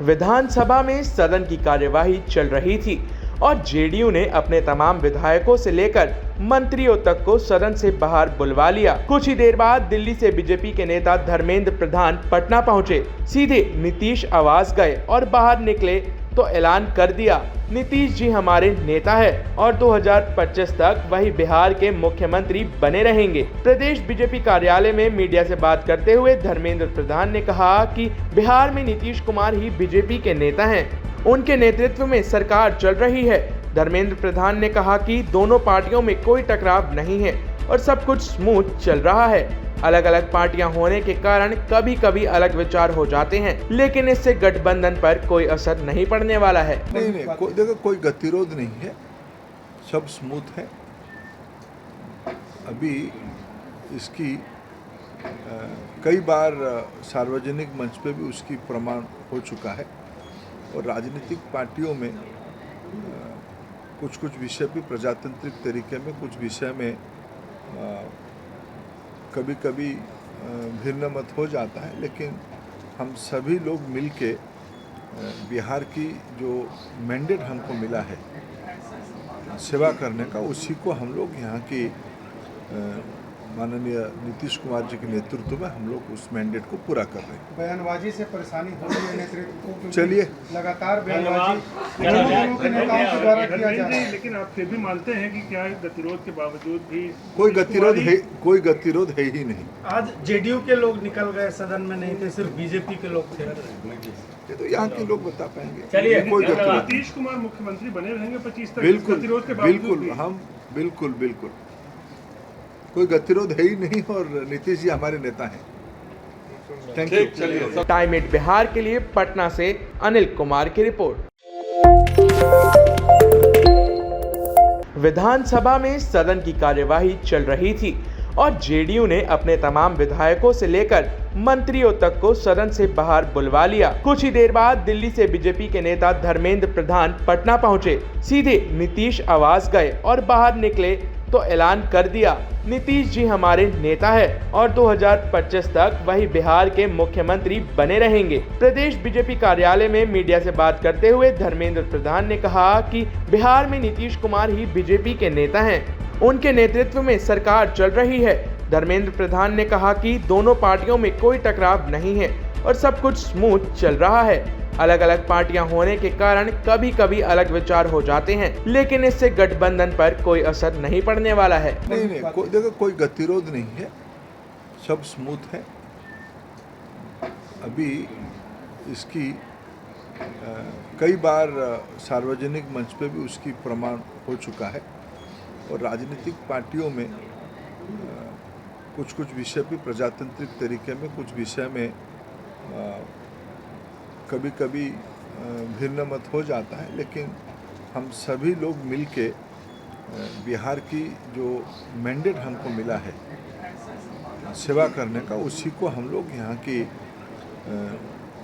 विधानसभा में सदन की कार्यवाही चल रही थी और जेडीयू ने अपने तमाम विधायकों से लेकर मंत्रियों तक को सदन से बाहर बुलवा लिया। कुछ ही देर बाद दिल्ली से बीजेपी के नेता धर्मेंद्र प्रधान पटना पहुंचे। सीधे नीतीश आवास गए और बाहर निकले तो ऐलान कर दिया, नीतीश जी हमारे नेता है और 2025 तक वही बिहार के मुख्यमंत्री बने रहेंगे। प्रदेश बीजेपी कार्यालय में मीडिया से बात करते हुए धर्मेंद्र प्रधान ने कहा कि बिहार में नीतीश कुमार ही बीजेपी के नेता हैं, उनके नेतृत्व में सरकार चल रही है। धर्मेंद्र प्रधान ने कहा कि दोनों पार्टियों में कोई टकराव नहीं है और सब कुछ स्मूथ चल रहा है। अलग अलग पार्टियां होने के कारण कभी कभी अलग विचार हो जाते हैं, लेकिन इससे गठबंधन पर कोई असर नहीं पड़ने वाला है। नहीं, देखो कोई गतिरोध नहीं है, सब स्मूथ है। अभी इसकी कई बार सार्वजनिक मंच पे भी उसकी प्रमाण हो चुका है और राजनीतिक पार्टियों में कुछ विषय पे प्रजातांत्रिक तरीके में, कुछ विषय में कभी कभी भिन्न मत हो जाता है, लेकिन हम सभी लोग मिलके बिहार की जो मैंडेट हमको मिला है सेवा करने का, उसी को हम लोग यहाँ की माननीय नीतीश कुमार जी के नेतृत्व में हम लोग उस मैंडेट को पूरा कर रहे हैं। बयानबाजी से परेशानी हो रही है नेतृत्व को, चलिए लगातार बयानबाजी के नेताओं के द्वारा किया जा रहा है, लेकिन आप फिर भी मानते हैं कि क्या गतिरोध के बावजूद भी कोई गतिरोध है ही नहीं। आज जेडीयू के लोग निकल गए, सदन में नहीं थे, सिर्फ बीजेपी के लोग थे। ये तो यहाँ के लोग बता पाएंगे। चलिए, कोई गतिरोध, नीतीश कुमार मुख्यमंत्री बने रहेंगे 25 तक, बिल्कुल हम बिल्कुल कोई गतिरोध है ही नहीं और नीतीश जी हमारे नेता हैं। Thank you. Time at Bihar के लिए पटना से अनिल कुमार की रिपोर्ट। विधानसभा में सदन की कार्यवाही चल रही थी और जेडीयू ने अपने तमाम विधायकों से लेकर मंत्रियों तक को सदन से बाहर बुलवा लिया। कुछ ही देर बाद दिल्ली से बीजेपी के नेता धर्मेंद्र प्रधान पटना पहुंचे। सीधे नीतीश आवास गए और बाहर निकले तो ऐलान कर दिया, नीतीश जी हमारे नेता है और 2025 तक वही बिहार के मुख्यमंत्री बने रहेंगे। प्रदेश बीजेपी कार्यालय में मीडिया से बात करते हुए धर्मेंद्र प्रधान ने कहा कि बिहार में नीतीश कुमार ही बीजेपी के नेता हैं, उनके नेतृत्व में सरकार चल रही है। धर्मेंद्र प्रधान ने कहा कि दोनों पार्टियों में कोई टकराव नहीं है और सब कुछ स्मूथ चल रहा है। अलग अलग पार्टियां होने के कारण कभी कभी अलग विचार हो जाते हैं, लेकिन इससे गठबंधन पर कोई असर नहीं पड़ने वाला है। नहीं, देखो कोई गतिरोध नहीं है, सब स्मूथ है। अभी इसकी कई बार सार्वजनिक मंच पे भी उसकी प्रमाण हो चुका है और राजनीतिक पार्टियों में कुछ विषय पे प्रजातांत्रिक तरीके में, कुछ विषय में कभी कभी भिन्न मत हो जाता है, लेकिन हम सभी लोग मिलके बिहार की जो मैंडेट हमको मिला है सेवा करने का, उसी को हम लोग यहाँ की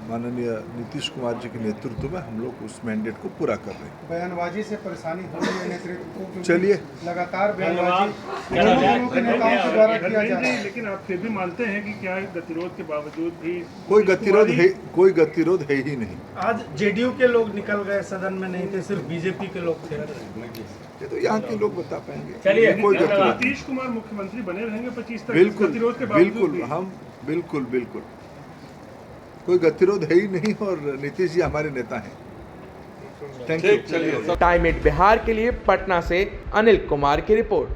माननीय नीतीश कुमार जी के नेतृत्व में हम लोग उस मैंडेट को पूरा कर रहे हैं। बयानबाजी से परेशानी हो रही है नेतृत्व को, चलिए लगातार बयानबाजी के नेताओं के द्वारा किया जा रहा है, लेकिन आप फिर भी मानते हैं कि क्या गतिरोध के बावजूद भी कोई गतिरोध है ही नहीं। आज जेडीयू के लोग निकल गए, सदन में नहीं थे, सिर्फ बीजेपी के लोग थे। ये तो यहाँ के लोग बता पाएंगे। चलिए, कोई गतिरोध, नीतीश कुमार मुख्यमंत्री बने रहेंगे 25 तक, बिल्कुल हम बिल्कुल कोई गतिरोध है ही नहीं और नीतीश जी हमारे नेता हैं। Thank you. Time at Bihar के लिए पटना से अनिल कुमार की रिपोर्ट।